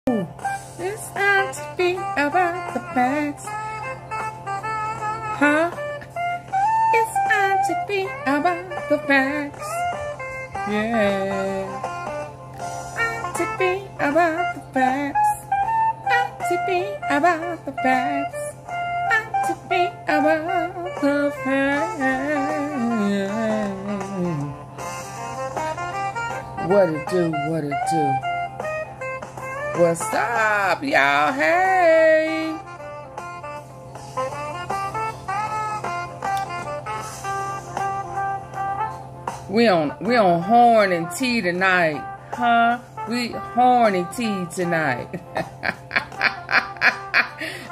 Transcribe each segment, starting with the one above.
It's time to be about the facts. Huh? It's time to be about the facts. Yeah. Time to be about the facts. Time to be about the facts. Time to be about the facts. What it do? What it do? What's up, y'all? Hey. We on horn and tea tonight, huh? We horn and tea tonight.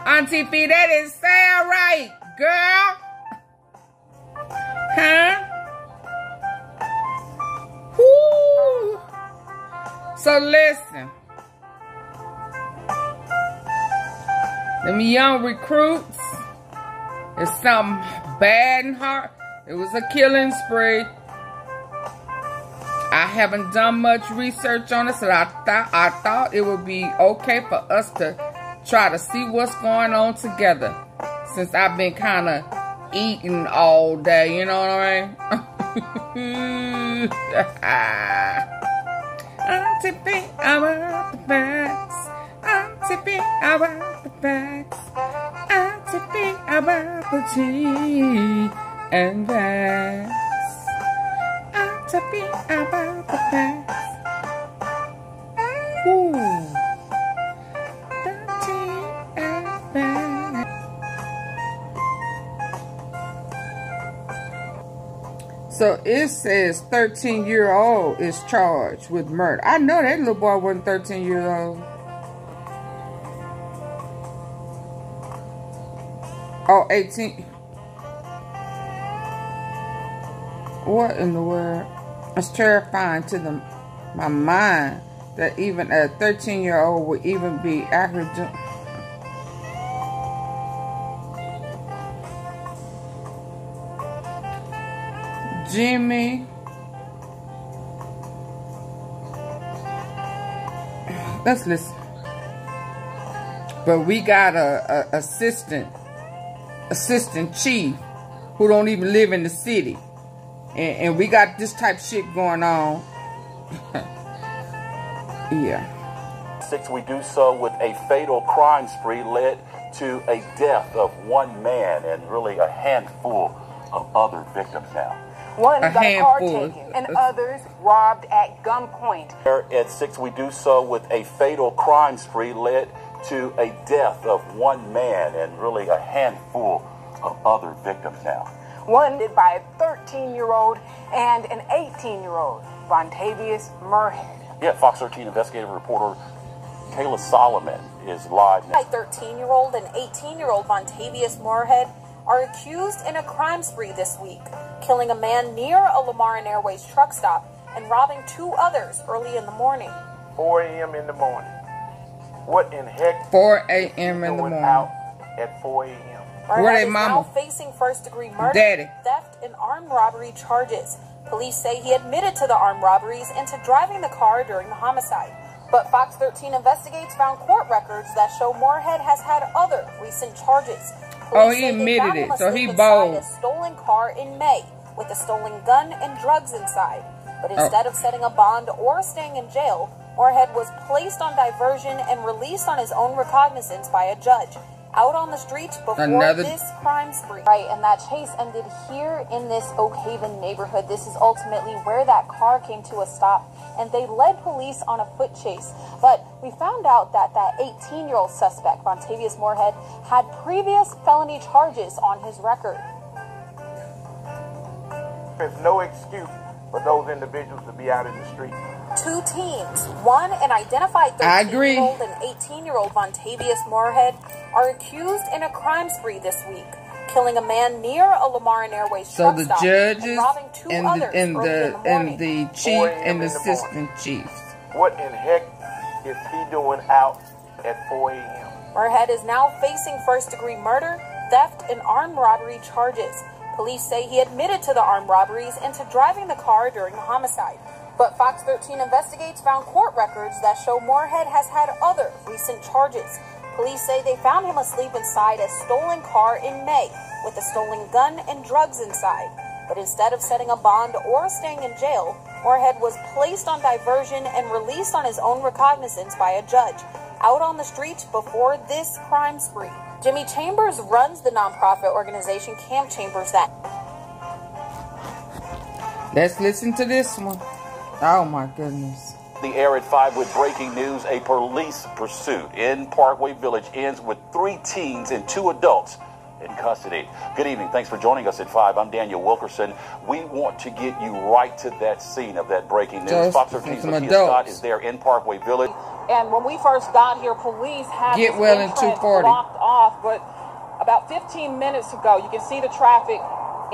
Auntie P, that didn't sound right, girl. Huh? Woo. So listen. Them young recruits, it's something bad and hard. It was a killing spree. I haven't done much research on it, so I thought it would be okay for us to try to see what's going on together. Since I've been kind of eating all day, you know what I mean? I'm tipping about the facts. I'm tipping about the facts. I'm tipping about the tea and facts. I'm tipping about the facts. Ooh. The tea and facts. So it says 13-year-old is charged with murder. I know that little boy wasn't 13 years old. Oh, 18. What in the world? It's terrifying to my mind that even a 13-year-old would even be out here doing. Jimmy. Let's listen. But we got a assistant chief who don't even live in the city, and we got this type of shit going on. Yeah. 6, we do so with a fatal crime spree led to a death of one man and really a handful of other victims now. One got a car taken and others robbed at gunpoint. At 6, we do so with a fatal crime spree led to a death of one man and really a handful of other victims now. One did by a 13-year-old and an 18-year-old, Vontavious Moorhead. Yeah, Fox 13 investigative reporter Kayla Solomon is live now. A 13-year-old and 18-year-old Vontavious Moorhead are accused in a crime spree this week, killing a man near a Lamar and Airways truck stop and robbing 2 others early in the morning. 4 a.m. in the morning. What in heck? 4 a.m. in the morning. Out at 4 a.m. Where they mama? Now facing first-degree murder, Daddy, theft, and armed robbery charges. Police say he admitted to the armed robberies and to driving the car during the homicide. But Fox 13 Investigates found court records that show Moorhead has had other recent charges. Police he admitted it, so he bold. A stolen car in May with a stolen gun and drugs inside. But instead of setting a bond or staying in jail, Moorhead was placed on diversion and released on his own recognizance by a judge. Out on the streets before this crime spree. Right, and that chase ended here in this Oak Haven neighborhood. This is ultimately where that car came to a stop, and they led police on a foot chase. But we found out that that 18-year-old suspect, Vontavious Moorhead, had previous felony charges on his record. There's no excuse for those individuals to be out in the street. 2 teens, one an identified 13-year-old and 18-year-old Vontavious Moorhead, are accused in a crime spree this week, killing a man near a Lamar and Airways truck stop and robbing 2 others early in the morning. And the chief and the assistant chiefs. What in heck is he doing out at 4 a.m.? Moorhead is now facing first-degree murder, theft, and armed robbery charges. Police say he admitted to the armed robberies and to driving the car during the homicide. But Fox 13 Investigates found court records that show Moorhead has had other recent charges. Police say they found him asleep inside a stolen car in May with a stolen gun and drugs inside. But instead of setting a bond or staying in jail, Moorhead was placed on diversion and released on his own recognizance by a judge, out on the streets before this crime spree. Jimmy Chambers runs the nonprofit organization Camp Chambers that... Let's listen to this one. Oh my goodness. The air at 5 with breaking news. A police pursuit in Parkway Village ends with 3 teens and 2 adults in custody. Good evening. Thanks for joining us at 5. I'm Daniel Wilkerson. We want to get you right to that scene of that breaking news. Fox 13's Lakia Scott is there in Parkway Village. And when we first got here, police had Get well in 240 blocked off. But about 15 minutes ago, you can see the traffic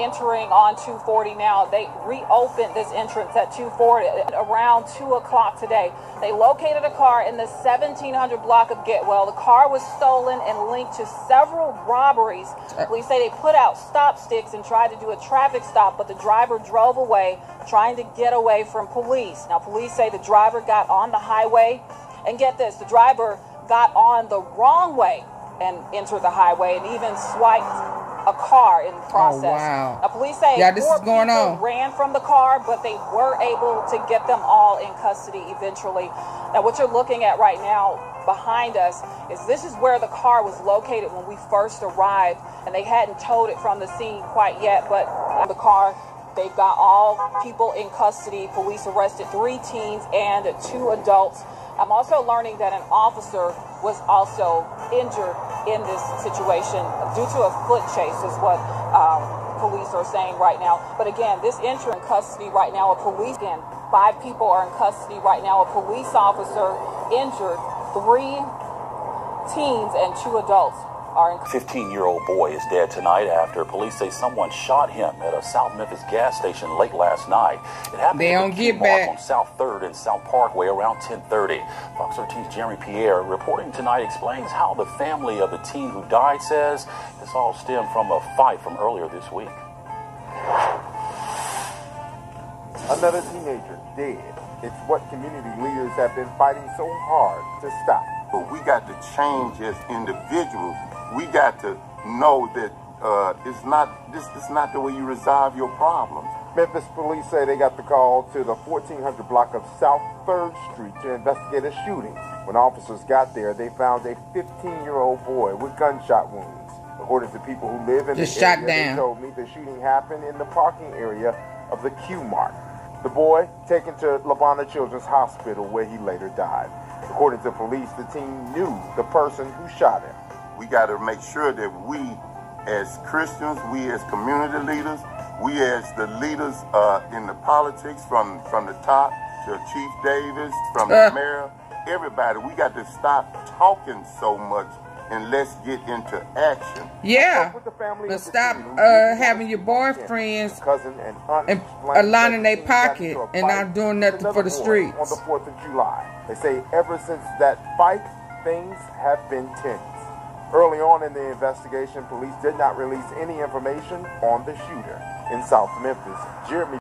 entering on 240 now. They reopened this entrance at 240 around 2 o'clock today. They located a car in the 1700 block of Getwell. The car was stolen and linked to several robberies. Police say they put out stop sticks and tried to do a traffic stop, but the driver drove away, trying to get away from police. Now, police say the driver got on the highway, and get this, the driver got on the wrong way and entered the highway and even swiped a car in the process. Oh, wow. Now, police say this is going on. Ran from the car, but they were able to get them all in custody eventually. Now, what you're looking at right now behind us is this is where the car was located when we first arrived, and they hadn't towed it from the scene quite yet, but the car, they've got all people in custody. Police arrested 3 teens and 2 adults. I'm also learning that an officer was also injured in this situation due to a foot chase is what police are saying right now. But again, this entry in custody right now, 5 people are in custody right now. A police officer injured, 3 teens and 2 adults are in custody. 15-year-old boy is dead tonight after police say someone shot him at a South Memphis gas station late last night. It happened at the Key Mark on South 3rd and South Parkway around 10:30. Fox 13's Jeremy Pierre reporting tonight explains how the family of the teen who died says this all stemmed from a fight from earlier this week. Another teenager dead. It's what community leaders have been fighting so hard to stop. But we got to change as individuals. We got to know that it's not the way you resolve your problems. Memphis police say they got the call to the 1400 block of South 3rd Street to investigate a shooting. When officers got there, they found a 15-year-old boy with gunshot wounds. According to people who live in the area, they told me the shooting happened in the parking area of the Q Mark. The boy taken to Labana Children's Hospital where he later died. According to police, the teen knew the person who shot him. We got to make sure that we as Christians, we as community leaders, we as the leaders in the politics from the top to Chief Davis, from the mayor, everybody, we got to stop talking so much and let's get into action. Yeah, but stop having your boyfriends and lining their pocket and not doing nothing for the streets. On the 4th of July, they say ever since that fight, things have been tense. Early on in the investigation, police did not release any information on the shooter in South Memphis. Jeremy